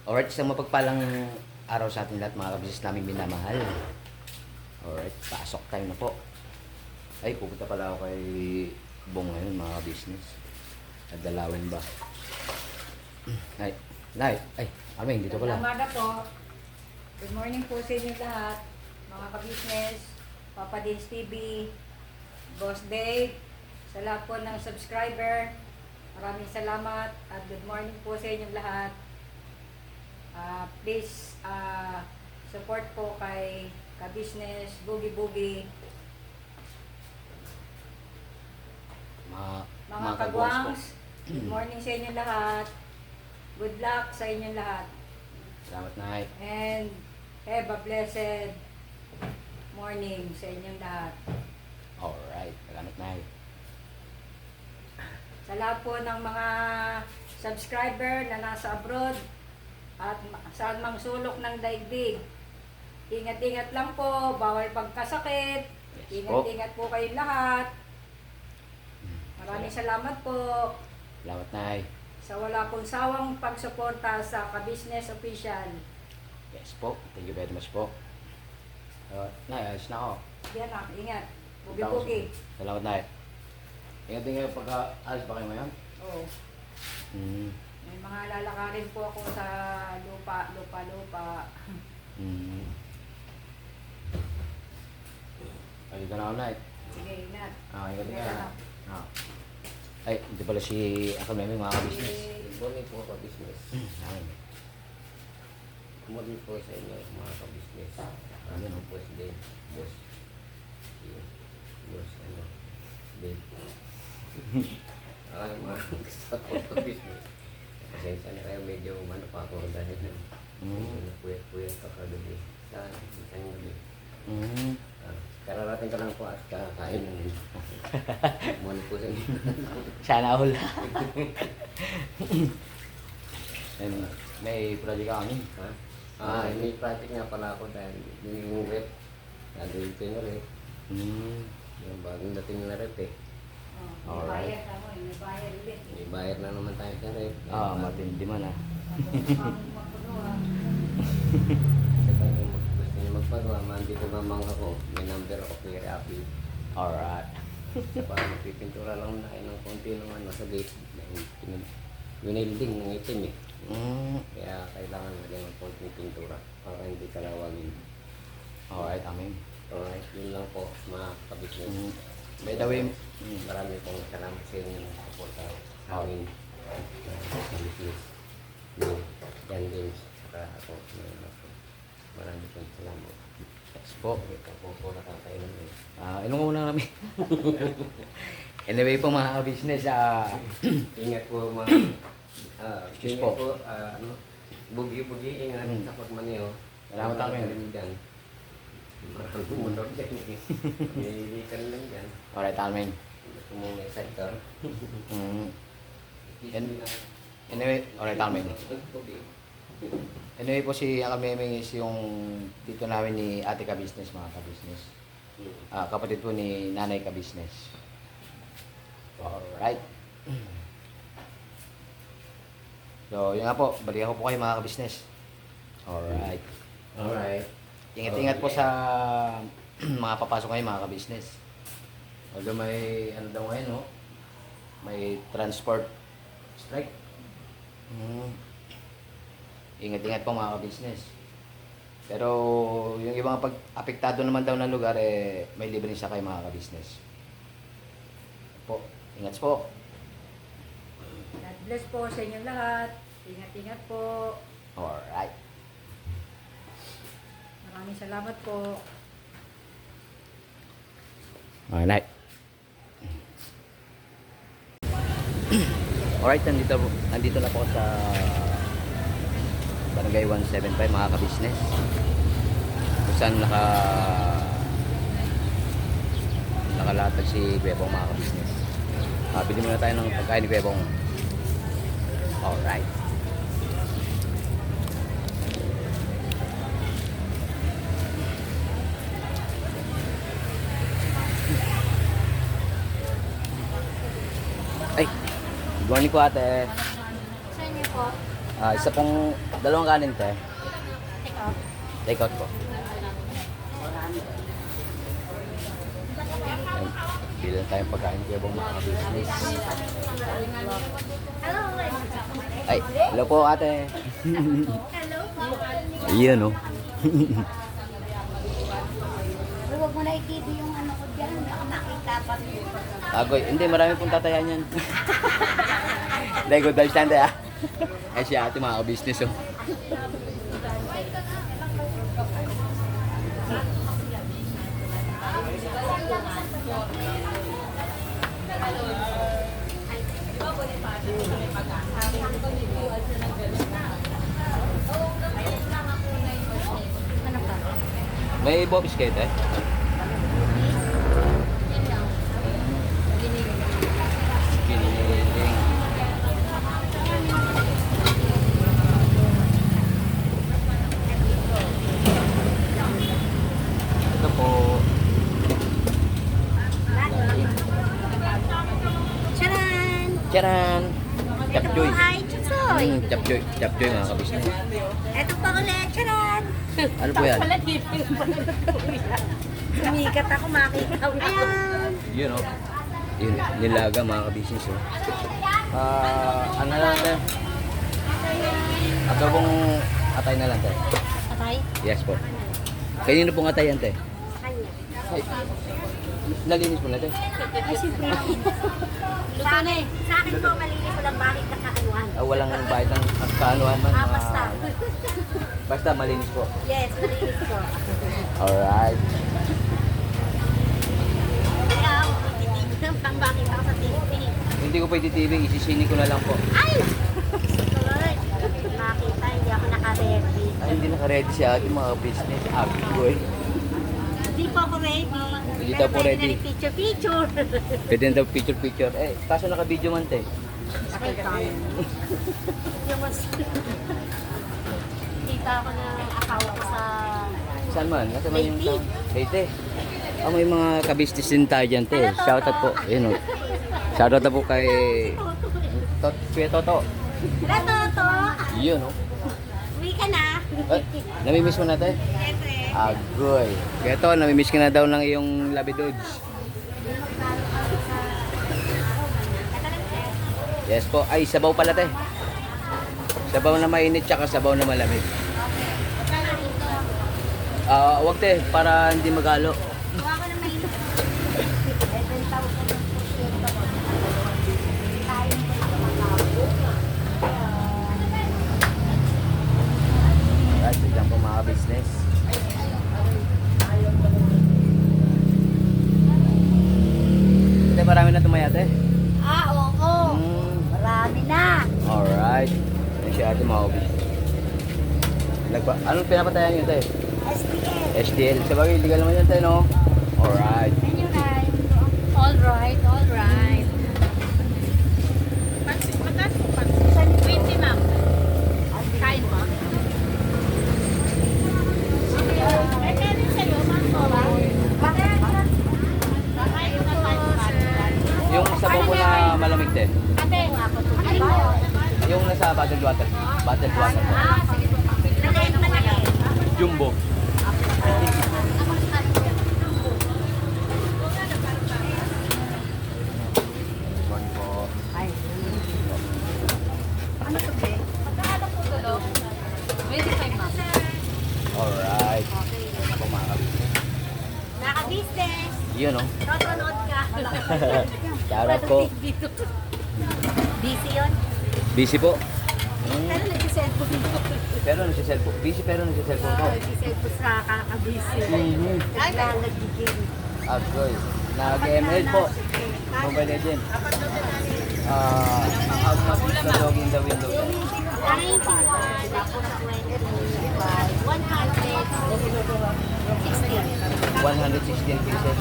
Alright, isang mapagpalang araw sa ating lahat mga kabisnes namin minamahal. Alright, pasok tayo na po. Ay, pupunta pala ako kay Bong ngayon mga kabisnes. Nagdalawin ba? Ay, Armeng, dito pala. Umaga po. Good morning po sa inyo lahat. Mga kabisnes, Papa Dins TV, Boss Dave, sa lahat po ng subscriber. Maraming salamat at good morning po sa inyong lahat. Please support po kay Kabisnes Boogie Boogie. Mga kagwangs, good morning sa inyong lahat. Good luck sa inyong lahat. Salamat na. And have a blessed morning sa inyong lahat. Alright, salamat na. Sa lahat po ng mga subscriber na nasa abroad at saan mang sulok ng daigdig. Ingat-ingat lang po, bawal pagkasakit. Yes, po. Ingat-ingat po kayong lahat. Maraming salamat po Salamat na. sa wala pong sawang pagsuporta sa Kabisnes Official. Yes po, thank you very much po. Ayos na ako. Yan na, ingat. Bugi-bugi. Salamat na. Ingat-ingat pagka alis ba kayo ngayon? Oo. May mga lalakarin po ako sa lupa. Ay, ka na ako na. Sige, ingat. Ingat-ingat. Ay, hindi pala si Akameme mga kabisnes. Good morning po ka-business. Good morning po sa inyo mga ka-business. Ano po si Dave? Boss. Dave. Mga gusto ko ka-business. Pasensya na kayo, medyo pa ako dahil puyat-puyat ka kagabi. Sa isang gabi. Kararating ka lang po at kakain ng morning po sa inyo. Sana all. And may project kami. May project nga pala ako dahil yung rep. Nagawin ko yung rep. Yung bagong dating na rep eh. May bayad ako, may bayad ulit. May bayar na naman tayo sa rep. Matindi man ah. Gusto niyo magpagawa, mandito mamang ako. May number ako kay Rafi. Alright. Sa parang magpipintura lang na kayo ng konti ng sa gate. Winilding ng itim eh. Kaya kailangan lagyan ng konting pintura para hindi kalawangin. Alright, amin. Alright, yun lang po mga kabisnes. By the way, Marami pong salamat sa inyo ng suporta sa amin. Sa business. Yan din. Saka ako. Marami pong salamat. yes po. Ito po nakakailan eh. Ilong muna kami. Anyway po mga kabisnes, Ingat po mga Excuse ingat po. po, bugi-bugi, ingat sa pagmaneho. Salamat kami. Maraming motor dyan eh. Nililikan lang dyan. alright, amin. Gusto mo may sector. Anyway, alright, amin. Anyway po si Akameme is yung tito namin ni Ate Kabisnes, mga kabisnes. Kapatid po ni Nanay Kabisnes. Alright. So, yun nga po. Balikan ko po kayo mga kabisnes. Alright. Alright. Ingat-ingat po sa mga papasok ngayon mga kabisnes. Although may ano daw ngayon, no? May transport strike. Ingat-ingat po mga kabisnes. Pero yung ibang pag-apektado naman daw ng lugar, may libre sa kayo mga kabisnes. Po, ingat po. God bless po sa inyong lahat. Ingat-ingat po. Alright. Maraming salamat po. Alright. Alright, nandito na po sa Barangay 175 mga kabisnes. Kung saan nakalatag si Bebong mga kabisnes. Bili muna tayo ng pagkain ni Bebong. Alright. Ay, good morning po ate. Sa inyo po. Isa pong dalawang kanin te. Take out po. Ayan, bilang tayong pagkain kaya bang mga business. Ay, hello po ate. Ayan o. Huwag mo na i-TV yung ano ko dyan. Baka makita pa. Agoy, hindi marami pong tatayan yan. Hindi, good vibes lang tayo. Ay siya ate mga business oh. Ano pa? May bobis kayo te? Giniling. Ito po. Charan! Charan! Chapjoy. Hi, Chusoy! Chapjoy. Chapjoy mga kabisnes. Ito pa ulit, charan! Ano po yan? Sumikat ako, makita ko. Ayan! Yun oh. Yun, nilaga mga kabisnes oh. Ano lang te? Agawang atay na lang te. Patay? Yes po. Kanino pong atay yan te? Kanya. Ay, nalinis mo na te. Ay, siyempre. Sa akin po, malinis ko lang bakit nakakaiwan. Walang bayad ng kaanuhan man. Basta. Basta malinis po. Yes, malinis ko. Alright. Kaya ako, titigil ng pang bakit ako sa TV. Hindi ko pa ititibig, isisini ko na lang po. Ay! Lord, makita, hindi ako naka-ready. Ay, hindi naka-ready si ate mga business. Abi boy. Hindi po ako ready. Hindi daw po ready. Picture-picture. Pwede na daw picture-picture. Eh, kaso naka-video man te. Okay, tayo. Yung mas... Kita ako ng akaw ko sa... Saan man? Nasa man yung Leyte. town? Leyte. May mga kabisnes din tayo dyan te. Shoutout po. Ayun o. Shoutout na po kay... Kuya Toto. Wala to. Yun o. Uwi ka na. Ay, namimiss mo na te? Siyempre. Agoy. Kaya to, namimiss ka na daw ng iyong labidods. Yes po. Ay, sabaw pala te. Sabaw na mainit tsaka sabaw na malamig. Wag te, para hindi magalo. Gawa ko na mainit. 11,000 ang porsyento. Tayo mo Alright, so dyan po mga business. Te, marami na tumaya te. oo. Marami na. Alright. Yan siya ate mga business. Anong pinapatayan nyo te? STL. STL. Sabagay, illegal naman yan te, no? Alright. Menu right. All right, all right. Magkano po pa? Saan 20 ma'am. Kain mo? May kanin sa'yo, ma'am. Bakit? Kakain mo na tayo. Yung sabaw po na malamig te. Ate, Ano mo? Yung nasa bottled water. Bottled water. Sige po. Naliit malaki. Jumbo. One po. Ay. Ano to, be? magkano po tulo? 25 ma'am. Alright. Ako mga kabisnes. Naka-business. Yun o. Nanonood ka. Shoutout po. Busy yun. Busy po. Pero nag-cellphone mo. Pero nagsiselfon. Busy pero nagsiselfon po. Nag-cellphone sa kaka-busy. Naglalagigil. Agoy. Nag-ML po. Mobile Legend. Ang mabit na dog in the window. 91. Tapos 25. 116. 116 pieces.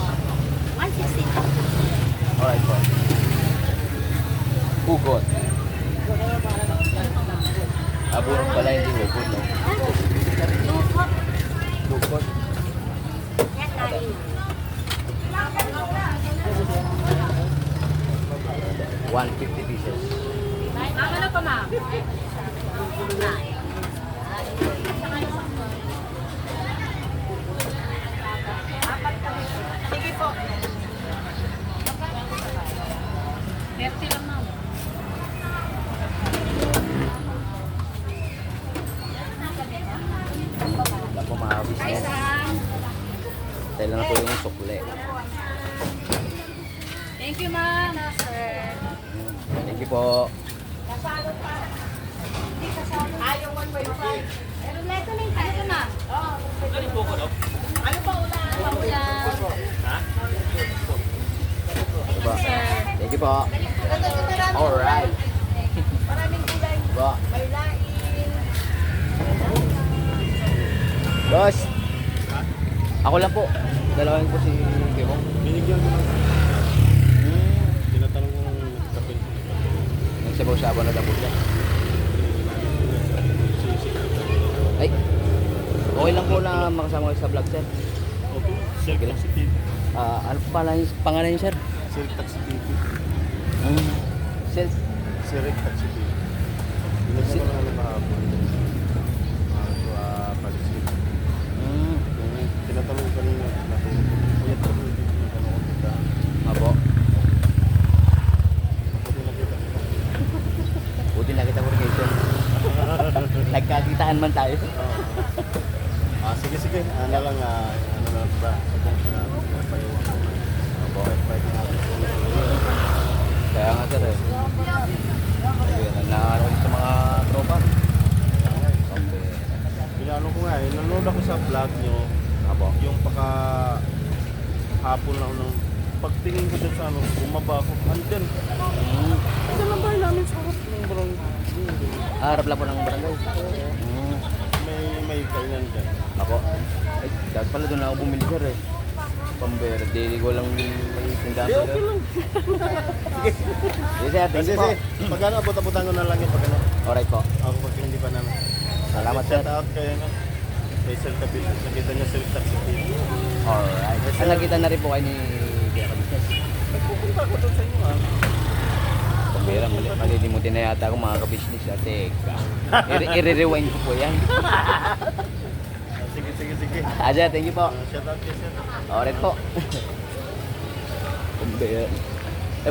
116. Alright po. Hugot. Abunong pala hindi hugot, no? Lukot. Hugot. Yan, kain. 150 pieces. Ma'am, ano pa ma'am? Sige po. 30 lang ma'am. Wala po mga business. Tayo lang na po yung sukle. Thank you ma'am. Thank you po. Ayaw 1.5. Pero neto na yung tayo na. Ano po ko daw? Ano pa ulan? Ano pa ulan? Diba? Thank you po. Alright. Maraming gulay. Diba? May lain. Boss. Ako lang po. Dalawin po si Kibong. Binigyan ko ng tinatanong ko ng kapil. Nagsabaw-sabaw na daw po siya. Ay. Okay lang po na makasama kayo sa vlog, sir. Okay, Silk Taxi TV. Ano po pangalan niyo, sir? Silk Taxi TV. Sir. Silk Taxi TV. Binigyan ko lang kahapon. Palisip. Tinatanong ko kanina. Kuya, tanong ko kita. Mabo. Buti nakita kita. Buti na kita workation. Nagkakitaan man tayo. Sige. Ano lang, ano lang ba? Sabong sinabi. Payuwang ko. Mabo. Pwede natin. Kaya nga, sir. Nakaraw sa mga tropa. Okay. Pinano ko nga nanonood ako sa vlog nyo. Mabo. Yung hapon lang nung pagtingin ko dun sa ano, bumaba ako. Andyan. Ito lang ba namin sa harap ng barangay? Harap lang po ng barangay. May kainan dyan. Ako. Ay, dapat pala doon ako bumili, sir eh. Pambera. Di ko lang may tindahan. Di, okay lang. Yes, sir. Thank you po. Pag ano, abot-abotan ko na lang yun. Pag ano, Alright po. ako pag hindi pa namin. Salamat, sir. Shout out kayo na. Kay Sir Kapit. Nakita niya Sir Taxi TV. Alright. Ang nakita na rin po kayo ni Kuya Kabisnes. Nagpupunta ako doon sa inyo ah. Pambera. Malilimutin na yata ako mga kabisnes. Teka. I-rewind ko po yan. Sige. Aja, thank you po. Shout out kay Sir. Alright po. Pambera.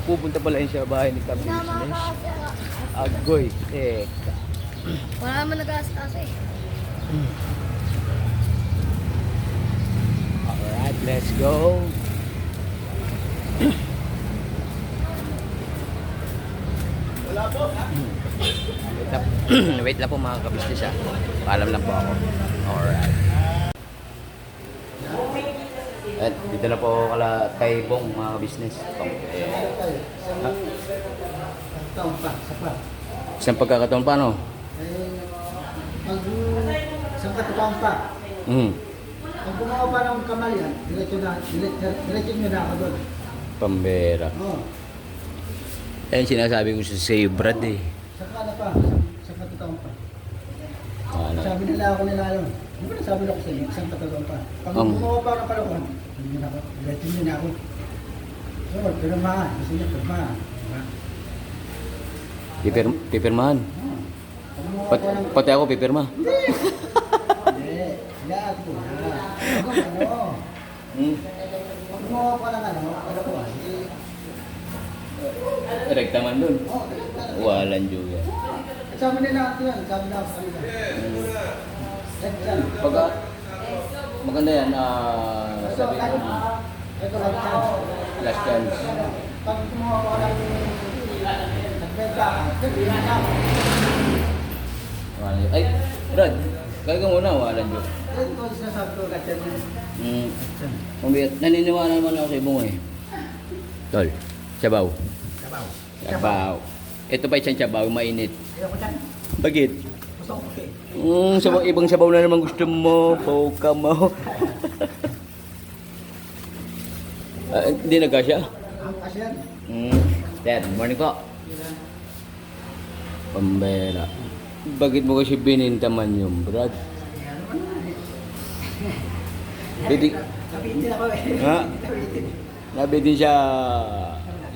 Pupunta pala yun siya bahay ni Kabisnes. Agoy. Teka. Wala naman nag-aastas eh. Alright, let's go. Wait lang po mga kabisnes ha. Paalam lang po ako. Alright. At dito na po kala kay Bong mga kabisnes. Isang pagkakataon pa no? Isang katukaan pa. Pag gumawa pa ng kamalian, diretso nyo na ako doon. Pambera. Oo. Yan sinasabi ko sa sa'yo, Brad eh. Saka na pa, isang katukaan pa. Ano? Sabi nila ako nilalong. Di ba nasabi na ako sa inyo, isang katukaan pa. Pag gumawa pa ng kalokohan, diretso nyo na ako. So, pirmahan. Gusto niya pirmahan. Pipirmahan. Pag gumawa pa ng... Pati ako pipirma. Hindi, lahat ko. Pag gumawa pa ng kalokohan, Rekta man dun. Walang juga. sabi nila ako yan, sabi nila ako sa kanila. Yan. Pagka maganda yan, sabi ko, Ito lang siya. last chance. Pag gumawa ko ng nagbenta ka, sabihin na ako. Ay, Brad, kaya ka muna, walang juga. Ito ko sinasabi ko agad yan. Mabiyat, naniniwala naman ako sa ibong eh. Tol, sabaw. Sabaw. Ito pa isang sabaw, mainit. Ayaw ko dyan. Bakit? Gusto ko okay. Sabaw, ibang sabaw na naman gusto mo, poka mo. Hindi nagkasya? Ang kasi yan. Dad, morning po. Pambera. Bakit mo kasi bininta man yung Brad? Bidik. Nabitin ako eh. Ha? Nabitin siya.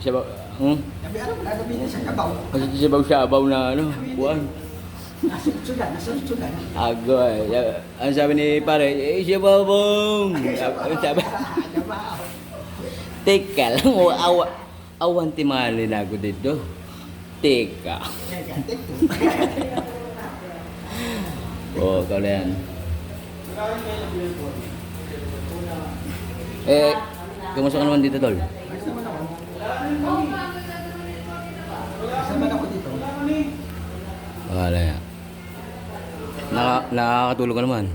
Siya ba? Sabi ano, nabitin sa kabaw. Kasi siya sabaw na ano? Buwan. Nasunod-sudan. Agoy. Ang sabi ni pare, siya babong. Ang sabi, teka lang, awan timali na ako dito. Teka. Oh, kalian. Kamusta ka naman dito, Tol? Kasama ako dito. Wala yan. Nakakatulog ka naman.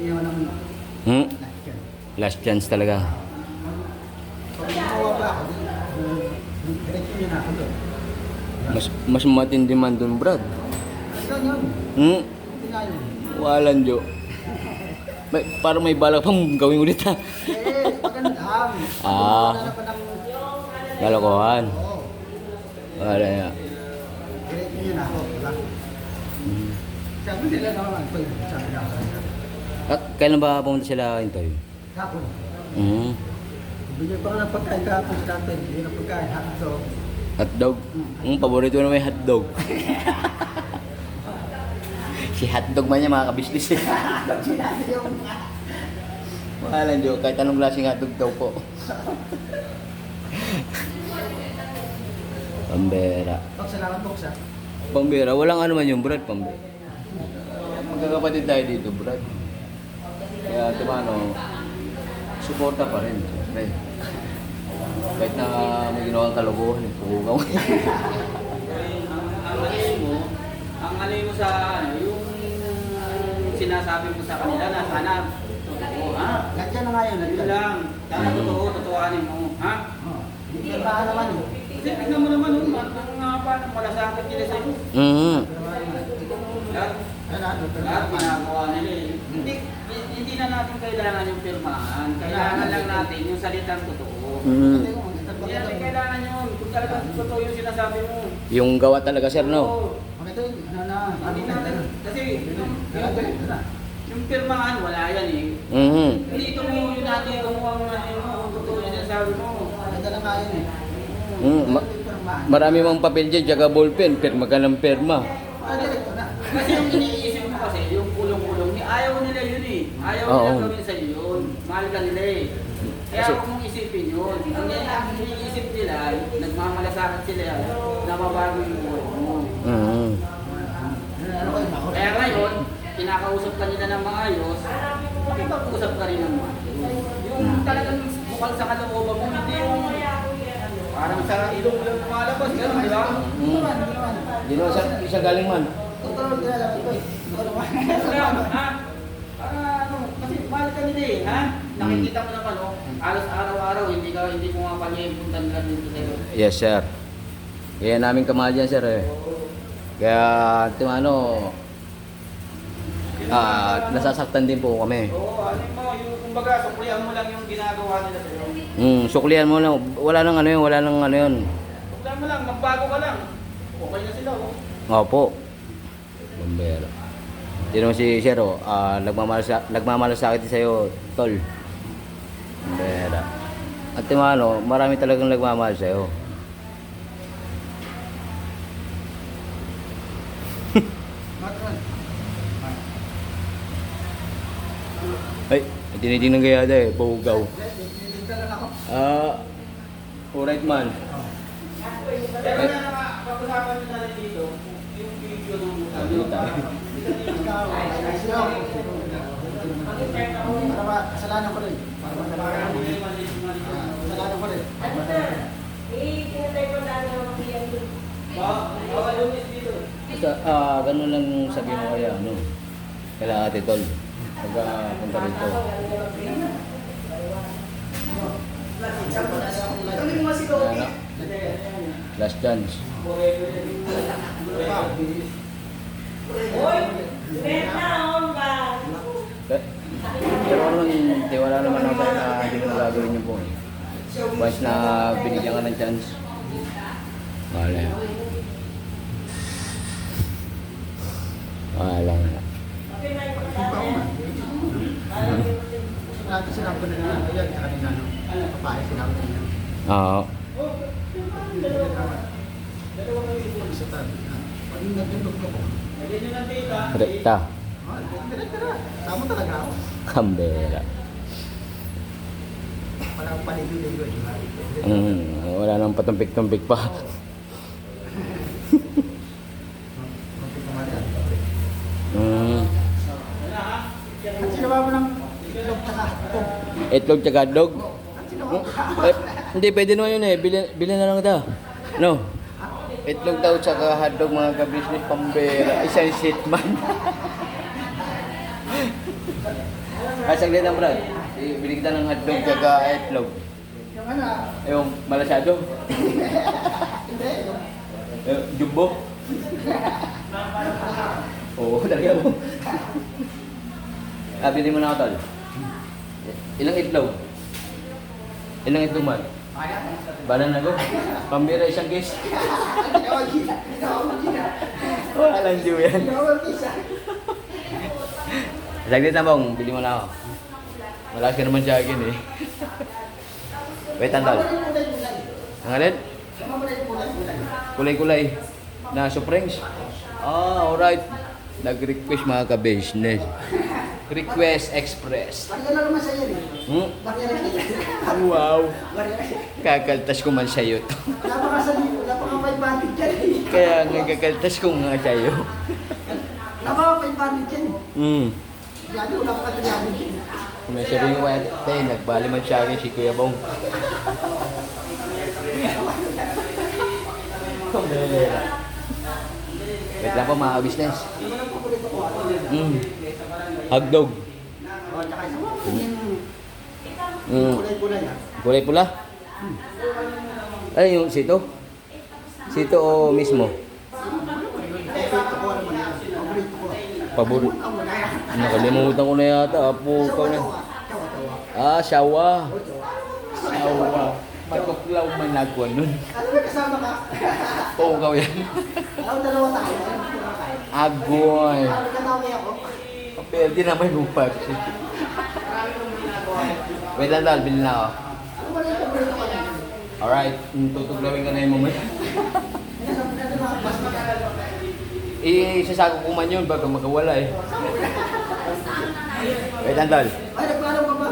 Iyon ang Last chance talaga. pag gumawa ba ako, diretso yun ako doon. Mas matindi man dun, Brad. Ganyan. Hindi nga yun. Walang jo. Parang may balak pang gawin ulit ha. Magandang. Ah. Wala na pa ng... Kalokohan. Oo. Wala yan. Diretso yun ako. Diba? Sabi nila naman ito yun. Sabi na ako. At kailan ba pumunta sila Intoy? Kapon. Bigyan pa ako ng pagkain kapon sa natin. Yun ang pagkain. Hotdog. Hotdog? Paborito na may hotdog. Si hotdog man niya mga kabisnis eh. Sinabi yung... Walang jo. Kahit anong klaseng hotdog daw po. Pambera. Salamat box ha. Pambera. Walang ano man yung Brad. Pambera. Magkakapatid tayo dito, Brad. Kaya tumano, suporta pa rin. Siyempre. Kahit na may ginawang kalokohan, puhugaw. Ang alay mo sa ano, yung sinasabi mo sa kanila na sana totoo, ha? Nandiyan na nga yun. Yun lang. Sana totoo, totohanin mo, ha? Hindi ka naman yun. Kasi tignan mo naman, ang nga pa, malasakit nila sa'yo. Lahat ginagawa nila eh. Hindi na natin kailangan yung pirmahan. Kailangan lang natin yung salitang totoo. Hindi natin kailangan yun. Kung talagang totoo yung sinasabi mo. Yung gawa talaga, sir, no? Oo. Ito yun. Hindi natin. Kasi yung pirmahan, wala yan eh. Hindi ito mo yun natin kumuha mo natin yung totoo yung sinasabi mo. Ganda na nga yun eh. Marami mong papel dyan, tsaka ballpen. Pirma ka ng pirma. Kasi yung iniisip mo kasi, yung kulong-kulong, ayaw nila yun eh. Ayaw nila gawin sa'yo yun. Mahal ka nila eh. Kaya huwag mong isipin yun. Ang iniisip nila, nagmamalasakit sila na mabago yung buhay mo. Kaya ngayon, kinakausap ka nila ng maayos, makipag-usap ka rin ng maayos. Yung talagang bukal sa kalooban mo, hindi yung parang sa ilong lang lumalabas, gano'n, di ba? Di naman isa galing man. Ha? Para ano, kasi mahal ka nila eh, ha? Nakikita mo naman, oh, alos araw-araw, hindi mo nga pag-iimpuntan nila dito sa'yo. Yes, sir. Kaya namin kamahal yan, sir. Eh. Kaya, ano, nasasaktan din po kami. Oo, ano mo, yung kumbaga, suklihan mo lang yung ginagawa nila sa'yo. Suklihan mo lang. Wala nang ano yun, wala nang ano yun. Suklihan mo lang, magbago ka lang. Okay na sila, oh. Opo. Bombero. Di naman si Shero, nagmamalasakit sa'yo, tol. Bombera. At ano, marami talagang nagmamahal sa'yo. Ay, tinitingnan kaya ada eh, pugaw. Alright man. Pero na pag-usapan nyo na rin dito, yung video ng Kasalanan ko rin. Kasalanan ko rin. Basta, ganun lang sabi mo kaya, ano, kala ate tol. Pagka punta rito. Ano? Last chance. Pero naman, wala naman ako na hindi mo nagagawin yung po. Once na binigyan ka ng chance, wala. Wala nga. Dati sinabi ko na nila, ayan, sa kanila, papaya sinabi ko nila. Oo. Isa tayo. Pag natulog ko, Rekta. Tama talaga ako. Kambera. Walang paligoy-ligoy. Wala nang patumpik-tumpik pa. At sinawa mo ng itlog tsaka hotdog. Itlog tsaka dog. Hindi, pwede naman yun eh. Bilhin na lang ito. No? Itlog daw tsaka hotdog mga ka-business pambera. Isang shitman. Saglit lang, Brad. Bili kita ng hotdog tsaka itlog. Yung ano, Yung malasado. Jumbo. Oo, talaga mo. Bili mo na ako, tol. Ilang itlog? Ilang itlog man? Balan na ko. Pambira isang case. Wala lang diyo yan. Saglit na bong, bili mo na ako. Malakas ka naman siya akin eh. Wait, tol. Ang alin? Kulay-kulay. Na Supremes. Alright. Nag-request mga ka-business. Request Express. Bariya na naman sa'yo eh. Bariya na sa'yo. Wow. Bariya na sa'yo. Kakaltas ko man sa'yo to. Wala pa ka sa dito. Wala pa ka may bandit dyan eh. Kaya nga kakaltas ko nga sa'yo. Wala pa ka may bandit dyan eh. Yan, wala pa ka tinamit dyan. Kung may sabihin ko tayo, nagbali man siya akin si Kuya Bong. Wait lang po mga ka-business. Hotdog. Kulay-kulay yan. Kulay pula? Ano yung sito? Sito o mismo? Paborito ko naman yan. Paborito ko. Paborito. Ang wala yan. Nakalimutan ko na yata. Apo ka na. Sawa. Sawa. Magkuklaw man ako nun. Ano ba kasama ka? Pukaw yan. Ako dalawa tayo. Agoy. Ano kataway ako? Pwede naman lupa. Wait lang dahil, bilhin na ako. Ano ba yung paborito ko yan? Alright, tutuglawin ka na yung mamaya. Isasago ko man yun, bago magkawala eh. Wait lang dahil. Ay, nagpaalam ka ba?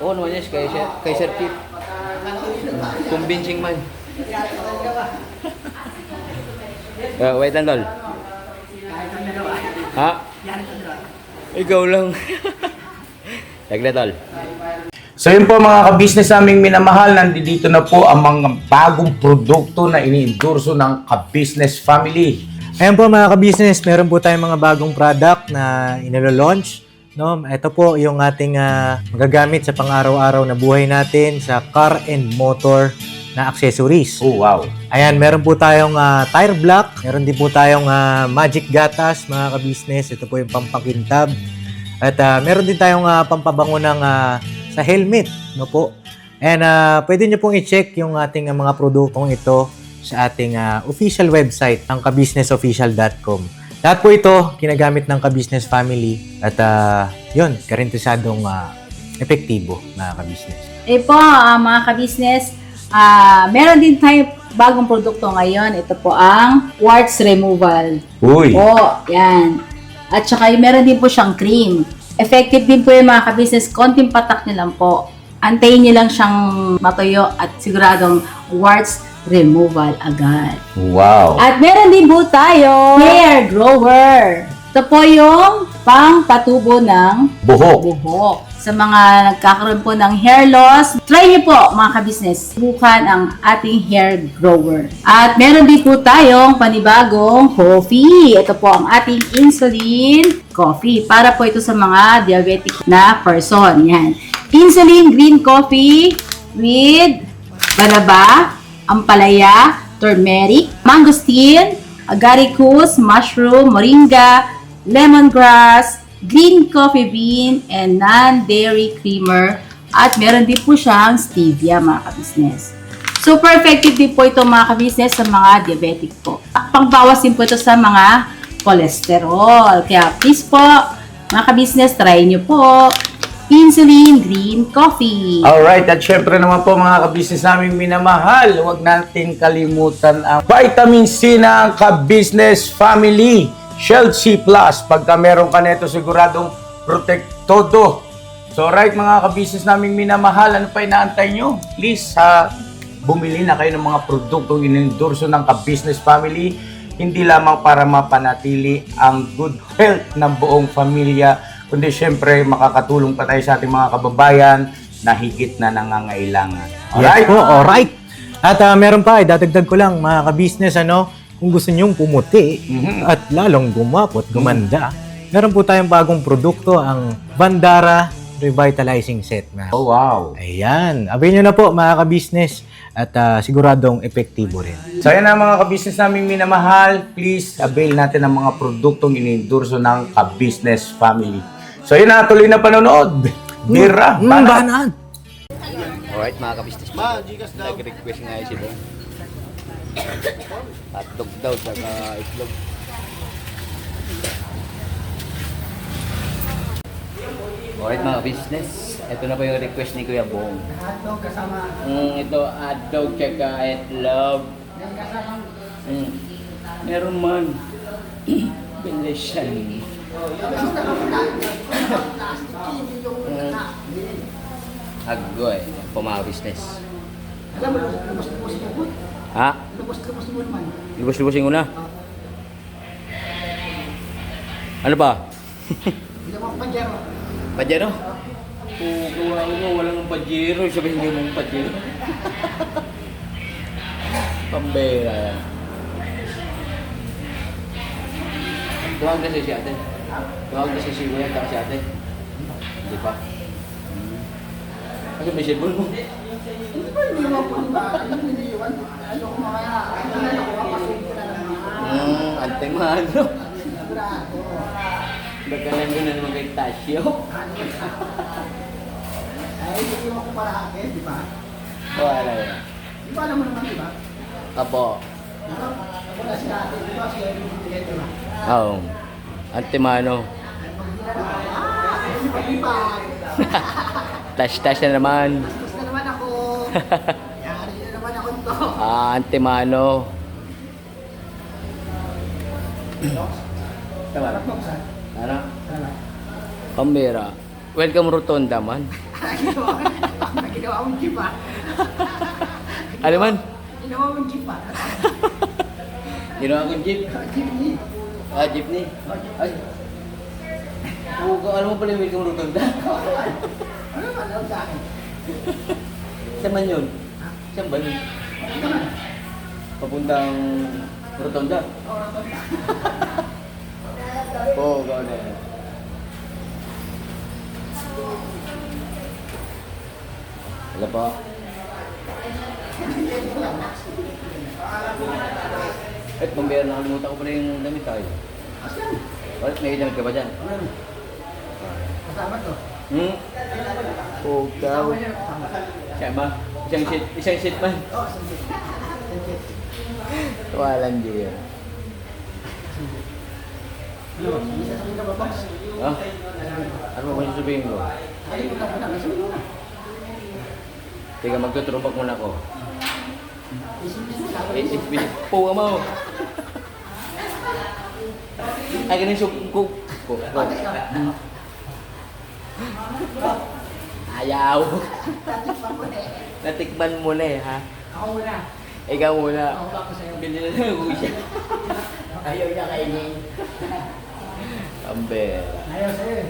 Oo naman yes, kay Sir Pete. Convincing man. Wait lang dahil. Ha? Ikaw lang. Saglit tol. So yun po mga ka-business naming minamahal, nandito na po ang mga bagong produkto na ini-endorso ng ka-business family. Ayan po mga ka-business, meron po tayong mga bagong product na inilo-launch. No? Ito po yung ating magagamit sa pang-araw-araw na buhay natin sa car and motor na accessories. Oh wow! Ayan, meron po tayong tire block, meron din po tayong magic gatas mga ka-business. Ito po yung pampakintab. At meron din tayong pampabango ng sa helmet, no po. And pwede nyo pong i-check yung ating mga produktong ito sa ating official website, ang kabusinessofficial.com. Lahat po ito ginagamit ng ka-business family at yun, karintisadong epektibo na ka-business. Po, mga ka-business, meron din tayo bagong produkto ngayon. Ito po ang warts removal. Uy! Po, yan. At saka meron din po siyang cream. Effective din po yung mga ka-business. Konting patak nyo lang po. Antayin nyo lang siyang matuyo at siguradong warts removal agad. Wow! At meron din po tayo hair grower. Ito po yung pang-patubo ng buhok. Sa mga nagkakaroon po ng hair loss, try niyo po mga ka-business. Subukan ang ating hair grower. At meron din po tayong panibagong coffee. Ito po ang ating insulin coffee. Para po ito sa mga diabetic na person. Yan. Insulin green coffee with banaba, ampalaya, turmeric, mangosteen, agaricus, mushroom, moringa, lemongrass, green coffee bean, and non-dairy creamer. At meron din po siyang stevia mga ka-business. Super effective din po ito mga ka-business sa mga diabetic po. Pangbawas din po ito sa mga cholesterol. Kaya please po, mga ka-business, try nyo po. Insulin Green Coffee. Alright, at syempre naman po mga kabisnes naming minamahal, huwag natin kalimutan ang vitamin C ng ka-business family, Shield C+. Pagka meron ka nito, siguradong protektodo. So right mga ka-business naming minamahal, ano pa inaantay nyo? Please, bumili na kayo ng mga produktong inendorso ng ka-business family, hindi lamang para mapanatili ang good health ng buong pamilya, kundi syempre makakatulong pa tayo sa ating mga kababayan na higit na nangangailangan. Yes po, alright. At meron pa, dadagdag ko lang mga ka-business, kung gusto nyong pumuti at lalong gumapot, gumanda, meron po tayong bagong produkto, ang Bandara Revitalizing Set. Oh, wow. Ayan, avail nyo na po mga ka-business at siguradong epektibo rin. So yan na mga ka-business naming minamahal, please avail natin ang mga produktong inendorso ng ka-business family. So yun na, tuloy na panonood. Bira, Banat. Alright mga kabisnes, nag-request nga si Bong. Hotdog daw, saka itlog. Alright mga business, ito na po yung request ni Kuya Bong. Hotdog kasama. Ito, hotdog, tsaka itlog. Meron man. Belisyan. Agoy, po mga business. Alam mo, lubos-lubos mo. Ha? Lubos-lubos mo naman. Lubos-lubosin ko na. Ano ba? Hindi mo ang panjero. Pajero? Kukuha mo, walang pajero. Sabihin niyo mong pajero. Pambera yan. Tuwag na si ate. Tuwag na si Kuya at si ate. Hindi pa. Kasi may cellphone mo. Hindi ba hindi mo po ba? Ayun, hindi yun. Ano ko mga, ano ko, papasukin ko na naman. Anteng mahalo. Sigurado. Bagalan ko na naman kay Tasyo. Ay, hindi mo ko para akin, di ba? Wala yan. Di ba alam mo naman, di ba? Apo. Wala si ate, di ba? Siya yung bibigyan, di ba? Oo. Antimano. Hindi pa lipat. Tash-tash na naman. Tapos na naman ako. Yari na naman ako ito. Antimano. Tama. Buksan. Ano? Tama. Pambera. Welcome Rotonda man. Ginawa mong jeep ah. Ano man? Ginawa mong jeep ah. Ginawa kong jeep. Jeepney. Jeepney. Ay. Alam mo pala yung welcome Rotonda? Ano ba alam sa akin? Saan man yun? Saan ba yun? Papuntang Rotonda? Oo, gawin na yan. Wala pa. Pambera, nakalimutan ko pala yung damit tayo. Bakit may damit ka ba dyan? Kasama to. Pugaw. Sama. Isang sheet man. Walang diya. Sasabihin ka ba, boss? Ha? Ano ba sasabihin ko? Nakalimutan ko na. Sasabihin mo na. Teka, magtutrubak muna ako. Isip-isip mo na. Puga mo. Ay, ganun ko. Ayaw. Natikman mo na eh, ha? Ako muna. Ikaw muna. Ako ako sa'yo. Bili na lang siya. Ayaw niya kainin. Pambera. Ayaw sa'yo eh.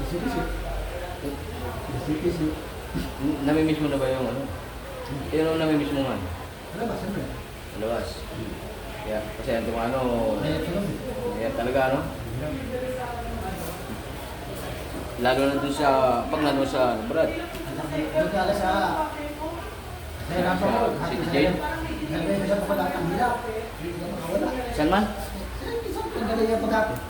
Isip-isip. Isip-isip. Namimiss mo na ba yung ano? Yun ang namimiss mo nga. Wala ba, siyempre? Malawas. Kaya, kasi ang ano, Ayaw tulog. kaya talaga ano? Lalo na dun sa, pag nandun sa, Brad, Nagkala sa... Sa hirapan ko. Si Jane? Sabi ko sa pagkatang hilap. Hindi ka makawala. saan man? Ang galing yung pagkatang.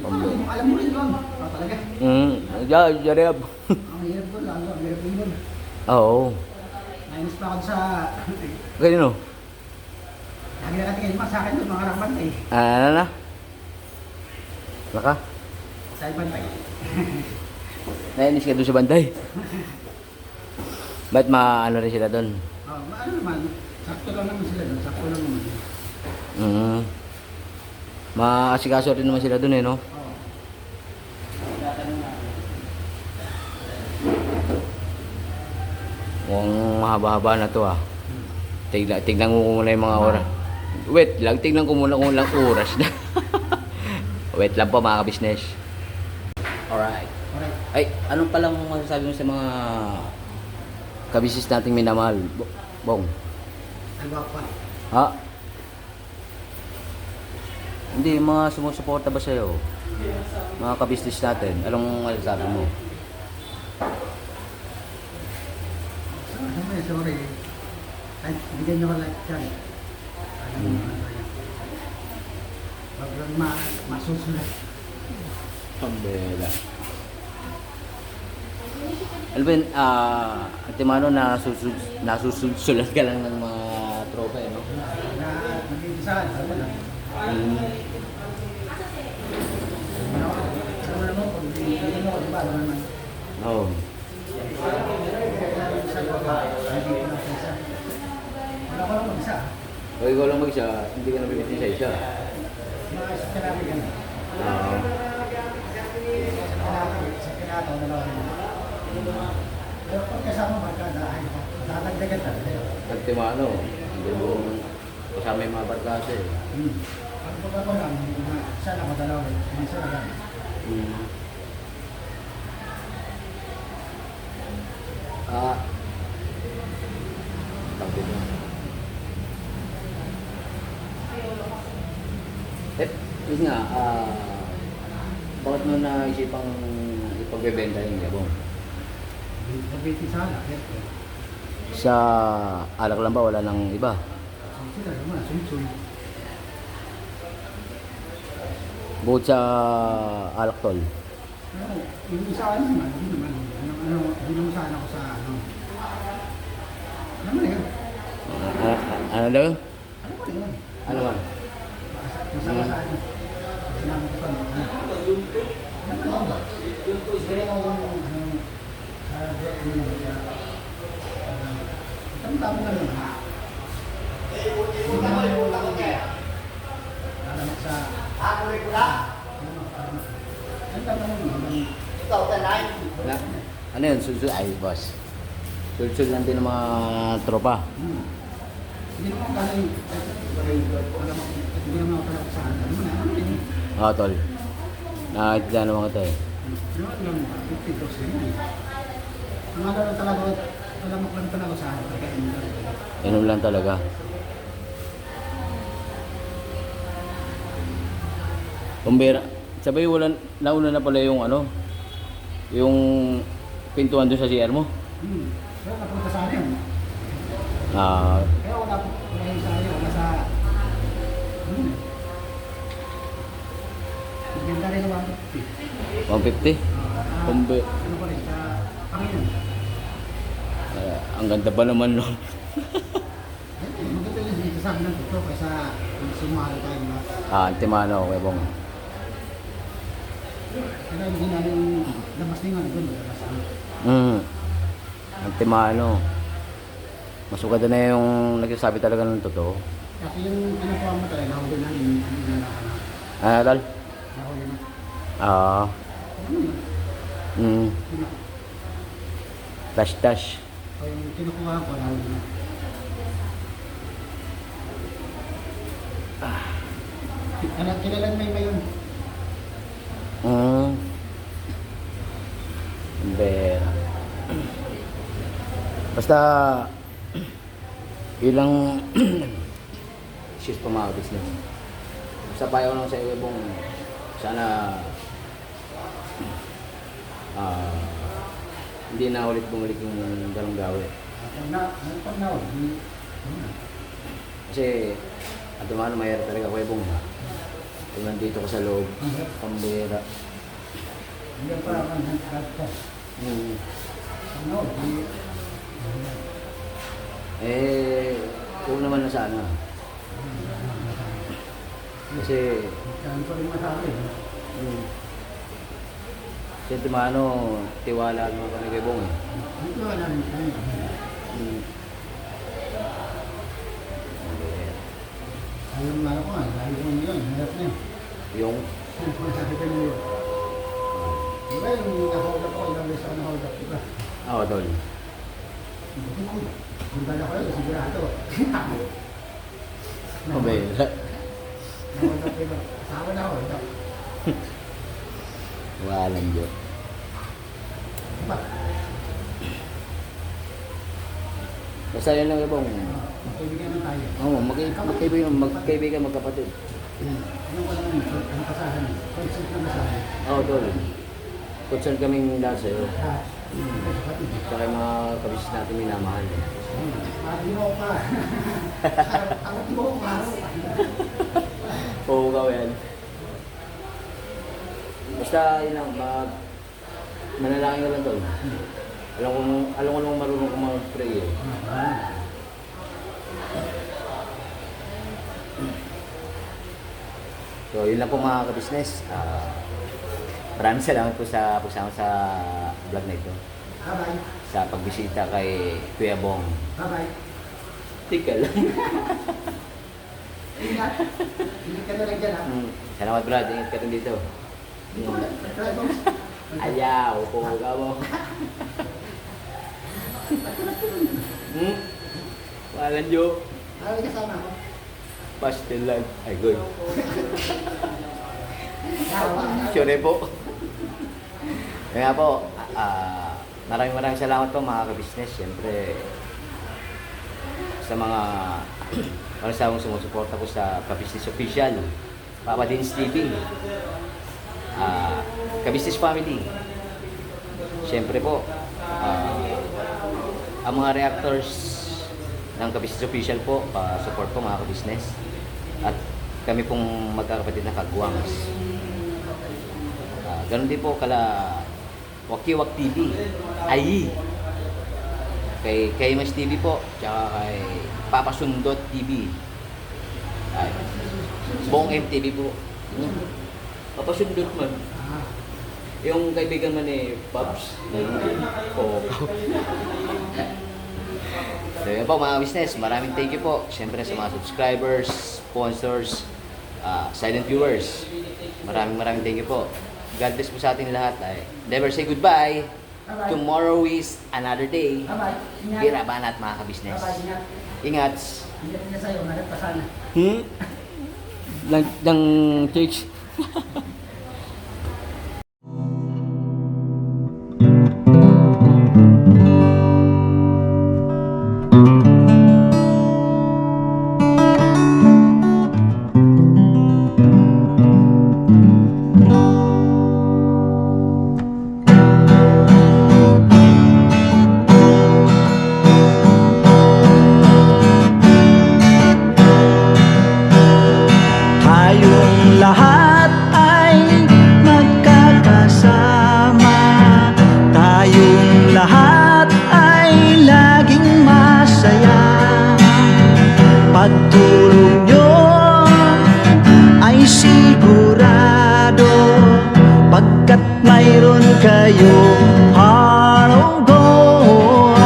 Alam mo rin lang. Talaga. Jareb. Ang hirap ko lang. Ang hirap yun. Oo. Nainis pa ako sa... Kanino? Lagi nakatingin pa sa akin yung mga rapat eh. Ano na? Naka? Sa ibang tayo. Nainis ka doon sa bantay? Ba't maano rin sila doon? Ano naman, sakto lang naman sila doon, sakto lang naman. Mm. Maasikaso rin naman sila doon no? Oo. Mukhang mahaba-haba na to Tignan ko muna yung mga oras. Wait lang, tignan ko muna kung ilang oras na. Wait lang po mga ka-business. Alright. Alright. Ay, anong palang masasabi mo sa mga ka-business nating minamahal? Bong? Ano pa? Ha? Hindi, mga sumusuporta ba sa'yo? Mga ka-business natin, anong masasabi mo? Sorry. Ay, bigyan nyo ko like dyan. Wag lang masusulat. Pambela. Alvin, Ate Mano, nasusulat ka lang ng mga tropa, no? Na nag-iisahan, ano lang. Ano naman, kung hindi mo, di ba, ano naman. Oo. Wala ko lang mag-isa. O ikaw lang mag-isa, hindi ka nabibitin sa isa. Mga isa kailangan yan. Oo. Sa kinataw na lang. Pero pag kasama barkada, ay, dadagdagan talaga yun. Ate Mano, hindi mo kasama yung mga barkasa eh. Ang pag ako lang, sana ako dalawa, minsan na lang. Tawag dito. Yun nga, bakit mo naisipang ipagbebenta yung yabong? Pag-ibig sana, Sa alak lang ba? Wala nang iba? sila naman, sunod-sunod. Bukod sa alak tol. Yung isa ano naman, hindi naman sana ako sa ano. Ano man yun? Ano daw? Ano man yun? Ano man? Masama sa ano. Sinabi ko pa ano. Ano man ba? Siguro ako ang tama na naman. Hindi naman yung alamak sa ang tama na naman. Wala. Ano yun? Sulsul? Ay, boss. Sulsul lang din ng mga tropa. Hindi naman kaya yung alamak. Hindi naman ako talaga sa ano. Ano yun? Oo, tol. Nakakita naman kita eh. Ano lang, 50 yun eh. Ang ano lang talaga, alamak lang talaga sa ano. Inom lang talaga. Kumbira. Sabay wala, nauna na pala yung ano, yung pintuan doon sa CR mo. Kaya napunta sa akin. Kaya wala yung sa akin, wala sa... Maganda rin naman. 150. Kumbi. Ano pa rin, sa Panginoon. Ang ganda pa naman nun. Maganda rin dito sa akin ng totoo kaysa sumali tayo na. Ate Mano, okay bong. Kaya hindi namin labas din nga doon. Ate Mano. Masugada na yung nagsasabi talaga ng totoo. Kasi yung kinukuha mo talaga, nahuli na yung nalaka na. Ano, tol? Nahuli na. Dash. O yung kinukuha ko, nahuli na. Kailan may mayon? Bera. Basta ilang shoes pa mga business. Sa payo lang sa iyo bong sana hindi na ulit bumalik yung ganong gawin. Pag nahuli, Kasi at dumano mayroon talaga kuya bong. Kung nandito ko sa loob, pambira. hindi pa ako nagkakad ko. Nahuli. Kung naman na sana. Kasi Saan ko rin masabi. Siyempre maano, tiwala naman kami kay Bong eh. Dito wala naman tayo. Ayaw nga ako nga, dahil ko yun, hirap na yun. Yung, Sabi ko nyo yun. Diba yung nahold up ako, ilang beses ako nahold up, diba? Tol. Yung bala ko yun, sigurado. Mabela. Nahold up iba. Kasama na ako, ito. Walang Diyos. Diba? Basta yun lang Bong. Magkaibigan na tayo. Oo, magkaibigan, magkapatid. Anong wala naman, ang pasahan, consent na masahan. Tol. Concern kaming lahat sa'yo. Lahat. Tsaka yung mga kabis natin minamahal. Parang mo pa. Ang mo pa. Oo, ikaw yan. Basta yun lang, manalangin ka lang Tol. Alam ko nung marunong ko mag-pray eh. So, yun lang po mga kabisnes. Maraming salamat po sa pagsama sa vlog na ito. Bye-bye. Sa pagbisita kay Kuya Bong. Bye-bye. Tika lang. Ingat. Ingat ka na lang dyan, ha? Salamat Brad, ingat ka rin dito. Dito ka lang. Try mo. Ayaw, upo ka mo. Walang joke. Ay, kasama ako. Pastel lang. Ay, good. Yawa. Sure po. Kaya po, maraming salamat po mga kabisnes. Siyempre, sa mga palasawang sumusuporta ko sa Kabisnes Official, Papa Dins TV, Kabisnes Family. Siyempre po, ang mga reactors ng Kabisnes Official po, support po mga kabisnes. At kami pong magkakapatid na kagwangs. Ganon din po kala Wakiwak TV, ay kay Mas TV po, tsaka kay Papa Sundot TV, ay Bong MTV po. Papa Sundot man. Yung kaibigan man ni Pops. So yun po mga business, maraming thank you po. Siyempre sa mga subscribers, sponsors, silent viewers. Maraming thank you po. God bless po sa ating lahat. Never say goodbye. Bye-bye. Tomorrow is another day. Bye-bye. Ingat. Birabanat mga kabisnes. Bye-bye. Ingat. Ingat. Ingat niya sa'yo. Magat pa sana. Lang church. Tayong lahat ay magkakasama. Tayong lahat ay laging masaya. Pagtulong nyo ay sigurado, pagkat mayroon kayo heart of gold.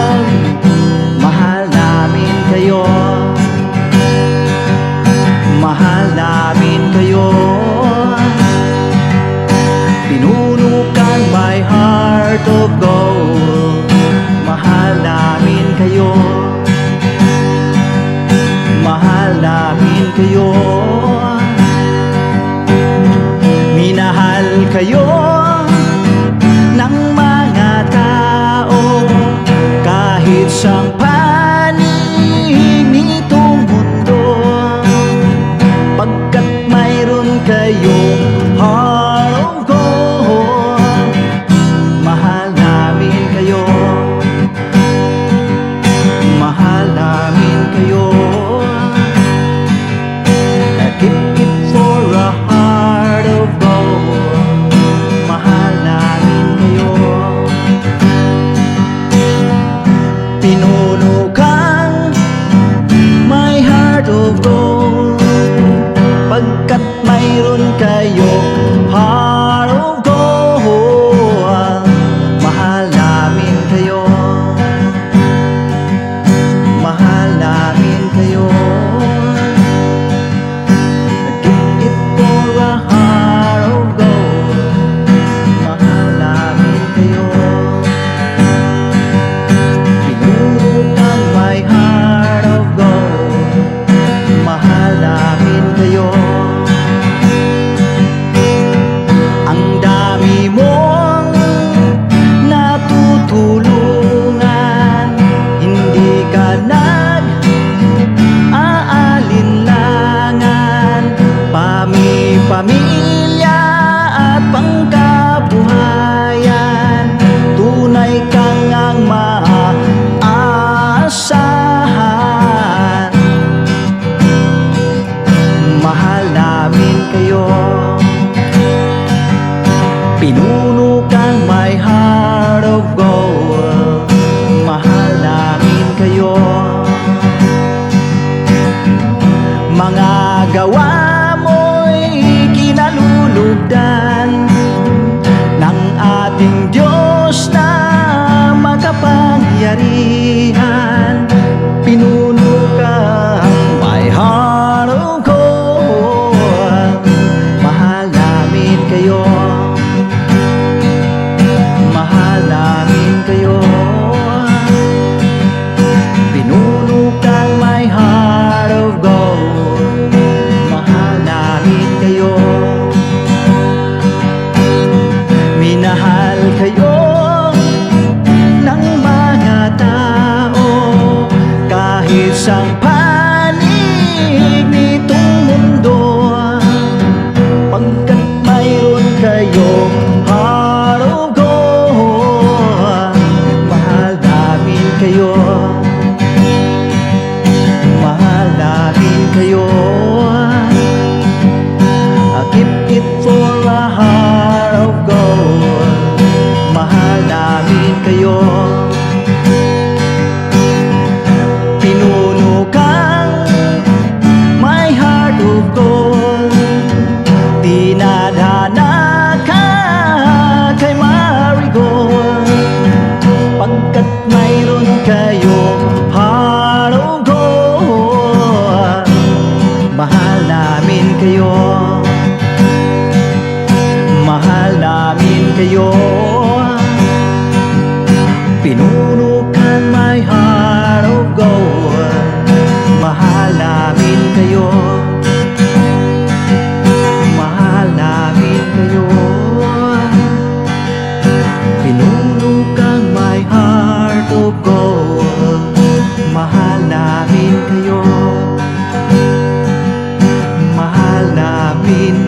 Mahal namin kayo. Mahal namin kayo. Pinuno kang my heart of gold. Mahal namin kayo. Mahal namin kayo. Minahal kayo ng mga tao kahit sang panig nitong mundo, pagkat mayroon kayong heart of gold. Mahal namin kayo. Mahal namin kayo. Keep it for a heart of gold. Mahal namin kayo. Pinuno kang my heart of gold, pagkat mayroon kayo heart of gold.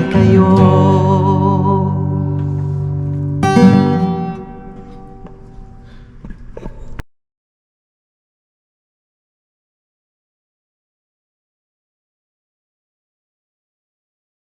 kayo